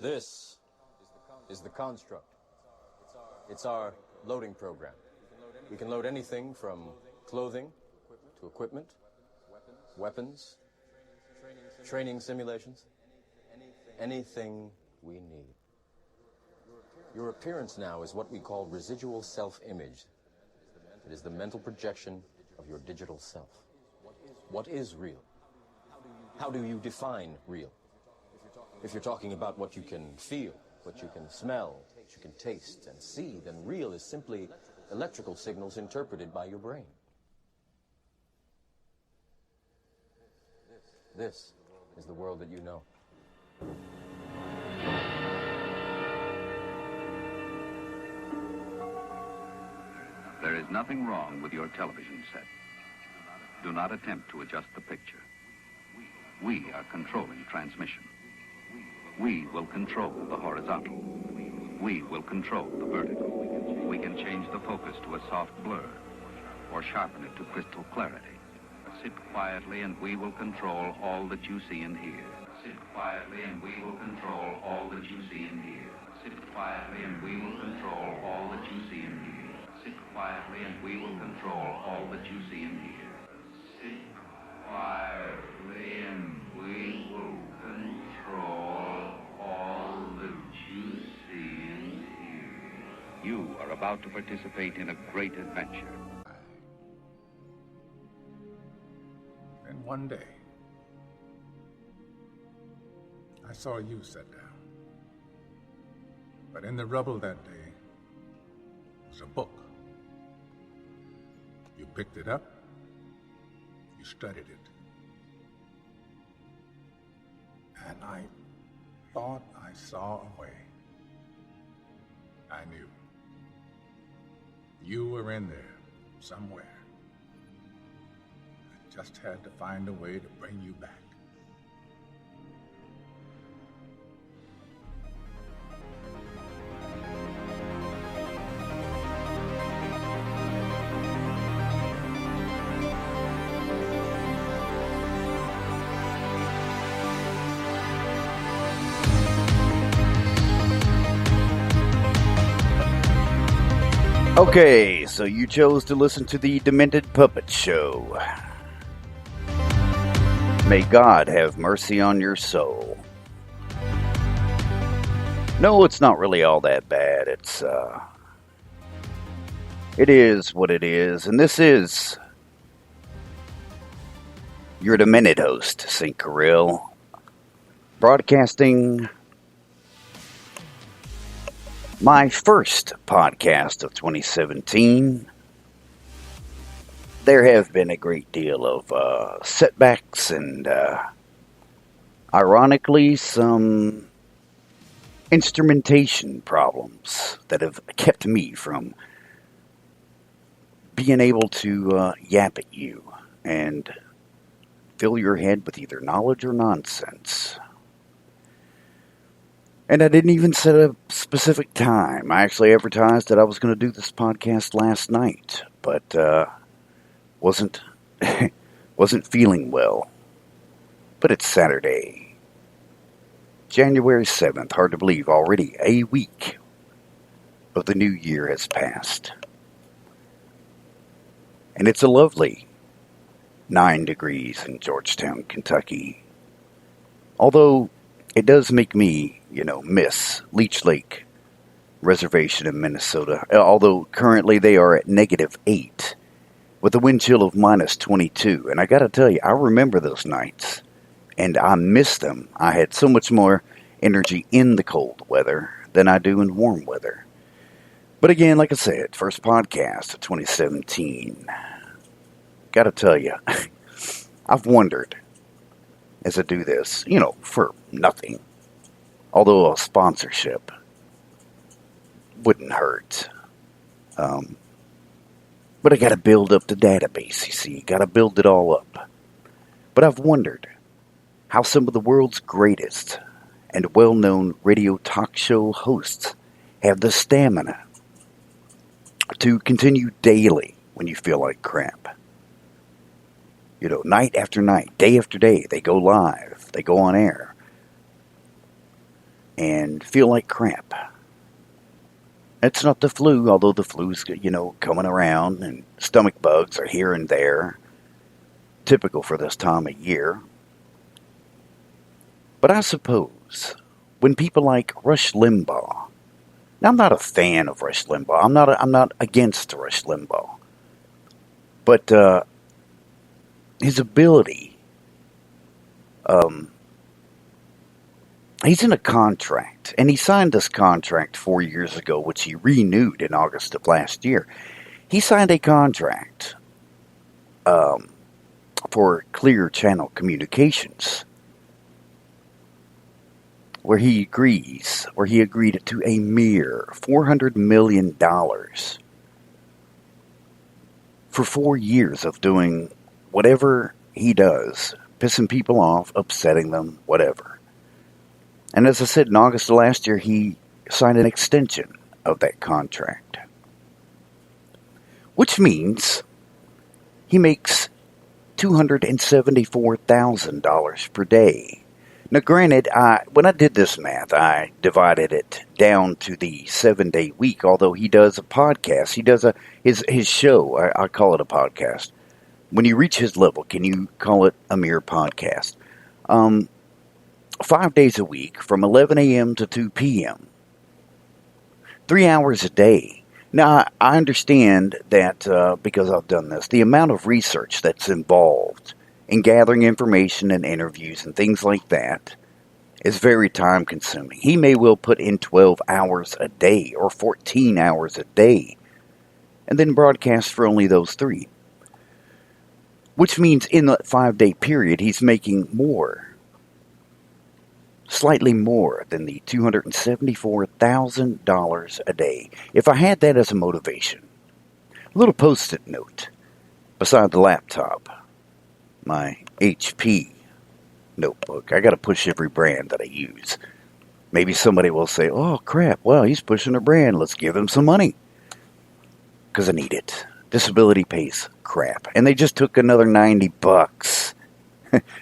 This is the construct. It's our loading program. We can load anything from clothing to equipment, weapons, training simulations, anything we need. Your appearance now is what we call residual self-image. It is the mental projection of your digital self. What is real? How do you define real? If you're talking about what you can feel, what you can smell, what you can taste and see, then real is simply electrical signals interpreted by your brain. This is the world that you know. There is nothing wrong with your television set. Do not attempt to adjust the picture. We are controlling transmission. We will control the horizontal. We will control the vertical. We can change the focus to a soft blur or sharpen it to crystal clarity. Sit quietly and we will control all that you see and hear. Sit quietly and we will control all that you see and hear. Sit quietly and we will control all that you see and hear. Sit quietly and we will control all that you see and hear. Sit quietly and we will control all that you see and hear. You are about to participate in a great adventure. And one day, I saw you sit down. But in the rubble that day was a book. You picked it up, you studied it. And I thought I saw a way. I knew. You were in there somewhere. I just had to find a way to bring you back. Okay, so you chose to listen to the Demented Puppet Show. May God have mercy on your soul. No, it's not really all that bad. It is what it is, and this is your Demented host, St. Kirill, broadcasting my first podcast of 2017. There have been a great deal of setbacks and, ironically, some instrumentation problems that have kept me from being able to yap at you and fill your head with either knowledge or nonsense. And I didn't even set a specific time. I actually advertised that I was going to do this podcast last night, but wasn't feeling well. But it's Saturday, January 7th. Hard to believe already a week of the new year has passed. And it's a lovely 9 degrees in Georgetown, Kentucky. Although it does make me, miss Leech Lake Reservation in Minnesota. Although currently they are at -8 with a wind chill of -22. And I gotta tell you, I remember those nights and I miss them. I had so much more energy in the cold weather than I do in warm weather. But again, like I said, first podcast of 2017. Gotta tell you, I've wondered as I do this, for nothing. Although a sponsorship wouldn't hurt. But I gotta build up the database, you see. Gotta build it all up. But I've wondered how some of the world's greatest and well-known radio talk show hosts have the stamina to continue daily when you feel like crap. Night after night, day after day, they go live, they go on air. and feel like crap. It's not the flu, although the flu's, coming around, and stomach bugs are here and there, typical for this time of year. But I suppose when people like Rush Limbaugh, now I'm not a fan of Rush Limbaugh. I'm not against Rush Limbaugh, but his ability, he's in a contract, and he signed this contract 4 years ago, which he renewed in August of last year. He signed a contract for Clear Channel Communications, where he agreed to a mere $400 million for 4 years of doing whatever he does, pissing people off, upsetting them, whatever. And as I said, in August of last year, he signed an extension of that contract, which means he makes $274,000 per day. Now, granted, when I did this math, I divided it down to the 7-day week. Although he does a podcast, he does his show. I call it a podcast. When you reach his level, can you call it a mere podcast? 5 days a week, from 11 a.m. to 2 p.m. 3 hours a day. Now, I understand that because I've done this, the amount of research that's involved in gathering information and interviews and things like that is very time consuming. He may well put in 12 hours a day or 14 hours a day and then broadcast for only those 3. Which means in that 5-day period, he's making slightly more than the $274,000 a day. If I had that as a motivation, a little post-it note beside the laptop, my HP notebook. I got to push every brand that I use. Maybe somebody will say, oh crap, well, he's pushing a brand. Let's give him some money. Because I need it. Disability pays crap. And they just took another $90.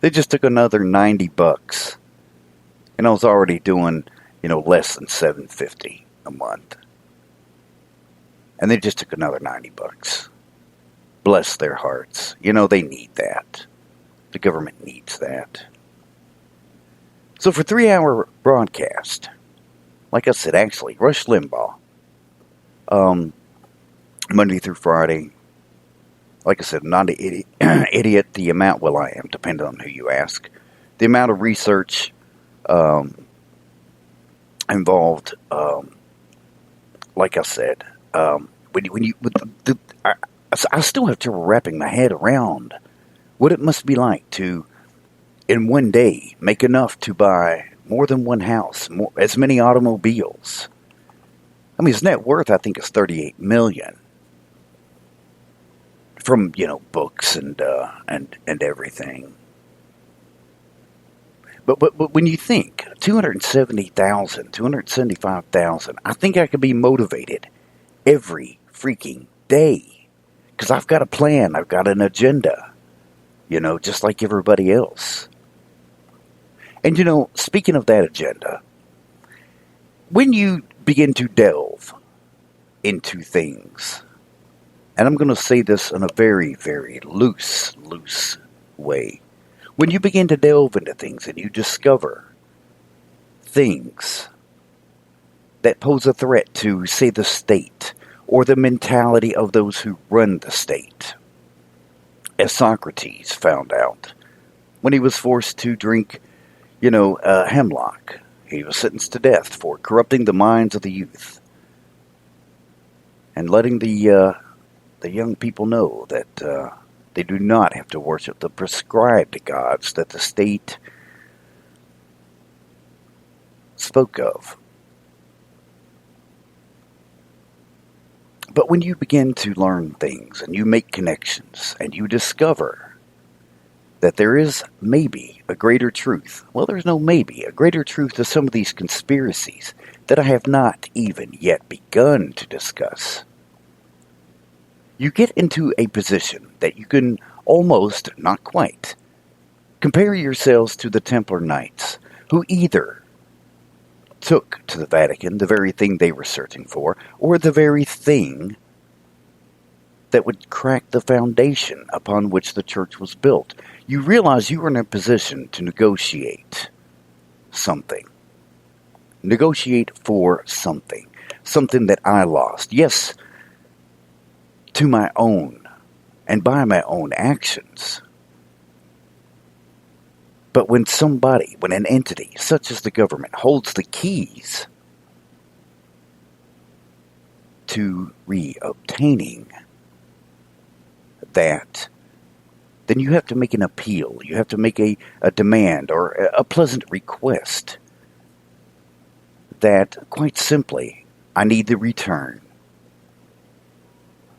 They just took another $90. And I was already doing, less than $750 a month. And they just took another $90. Bless their hearts. They need that. The government needs that. So for 3-hour broadcast, like I said, actually, Rush Limbaugh, Monday through Friday, like I said, I'm not an idiot. The amount, well, I am, depending on who you ask. The amount of research involved, like I said, I still have trouble wrapping my head around what it must be like to, in one day, make enough to buy more than one house, as many automobiles. I mean, his net worth, I think, is $38 million from books and everything. But when you think $275,000, I think I could be motivated every freaking day. Because I've got a plan, I've got an agenda, just like everybody else. And speaking of that agenda, when you begin to delve into things, and I'm going to say this in a very, very loose way, when you begin to delve into things and you discover things that pose a threat to, say, the state, or the mentality of those who run the state. As Socrates found out when he was forced to drink, hemlock. He was sentenced to death for corrupting the minds of the youth and letting the young people know that they do not have to worship the prescribed gods that the state spoke of. But when you begin to learn things and you make connections and you discover that there is maybe a greater truth, well, there's no maybe, a greater truth to some of these conspiracies that I have not even yet begun to discuss, you get into a position that you can almost, not quite, compare yourselves to the Templar Knights, who either took to the Vatican the very thing they were searching for, or the very thing that would crack the foundation upon which the church was built. You realize you were in a position to negotiate something. Negotiate for something. Something that I lost. Yes, to my own and by my own actions. But when an entity such as the government holds the keys to reobtaining that, then you have to make an appeal. You have to make a demand or a pleasant request that, quite simply, I need the return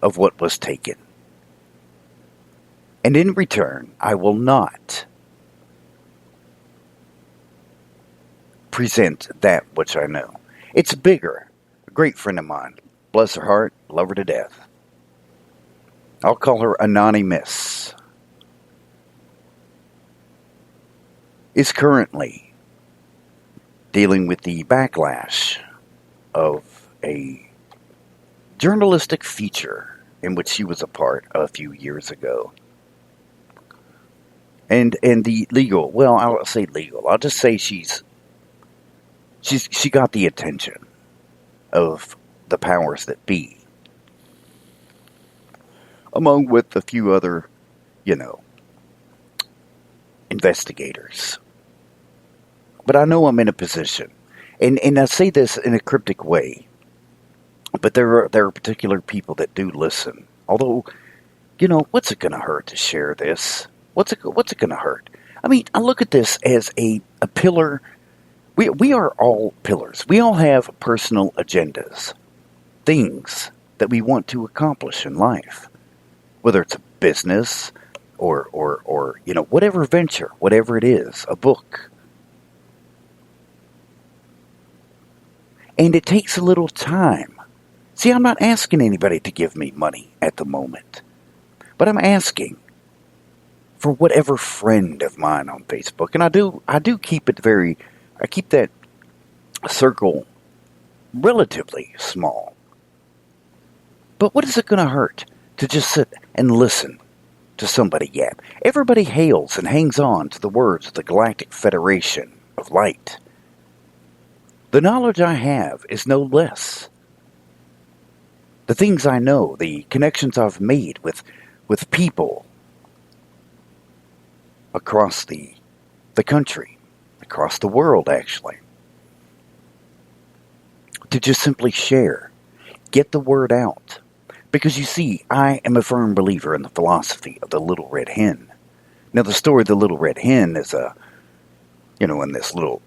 of what was taken. And in return, I will not present that which I know. It's bigger. A great friend of mine, bless her heart, love her to death. I'll call her Anonymous. Is currently dealing with the backlash of a journalistic feature in which she was a part a few years ago. And the legal, well, I'll say legal. I'll just say she got the attention of the powers that be, among with a few other, investigators. But I know I'm in a position, and I say this in a cryptic way, but there are particular people that do listen. Although, what's it going to hurt to share this? What's it going to hurt? I mean, I look at this as a pillar. We are all pillars. We all have personal agendas, things that we want to accomplish in life, whether it's a business or whatever venture, whatever it is, a book. And it takes a little time. See, I'm not asking anybody to give me money at the moment, but I'm asking for whatever friend of mine on Facebook, and I do keep it I keep that circle relatively small. But what is it going to hurt to just sit and listen to somebody yap? Everybody hails and hangs on to the words of the Galactic Federation of Light. The knowledge I have is no less. The things I know, the connections I've made with people across the country, across the world, actually. To just simply share. Get the word out. Because you see, I am a firm believer in the philosophy of the Little Red Hen. Now, the story of the Little Red Hen is in this little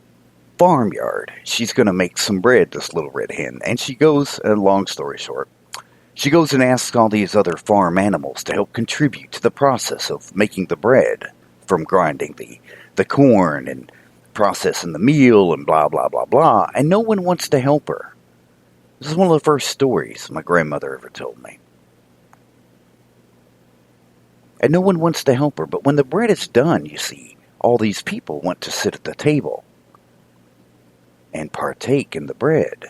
farmyard. She's going to make some bread, this Little Red Hen. And she goes, long story short, she goes and asks all these other farm animals to help contribute to the process of making the bread, from grinding the corn and processing the meal and blah, blah, blah, blah. And no one wants to help her. This is one of the first stories my grandmother ever told me. And no one wants to help her. But when the bread is done, you see, all these people want to sit at the table and partake in the bread.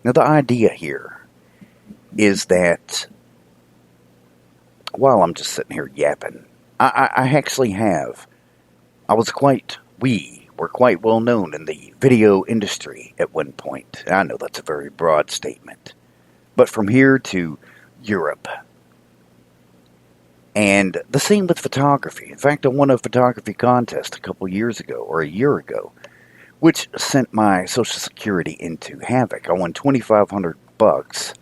Now, the idea here is that while I'm just sitting here yapping, we were quite well known in the video industry at one point. I know that's a very broad statement. But from here to Europe. And the same with photography. In fact, I won a photography contest a couple years ago, or a year ago, which sent my Social Security into havoc. I won $2,500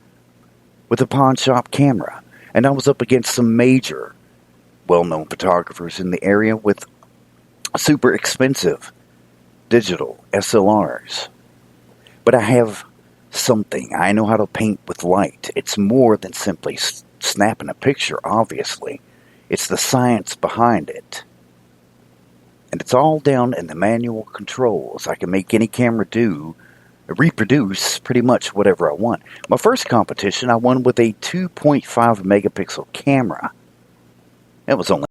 with a pawn shop camera. And I was up against some major, well-known photographers in the area with super expensive digital SLRs. But I have something. I know how to paint with light. It's more than simply snapping a picture, obviously. It's the science behind it. And it's all down in the manual controls. I can make any camera reproduce pretty much whatever I want. My first competition I won with a 2.5 megapixel camera. It was only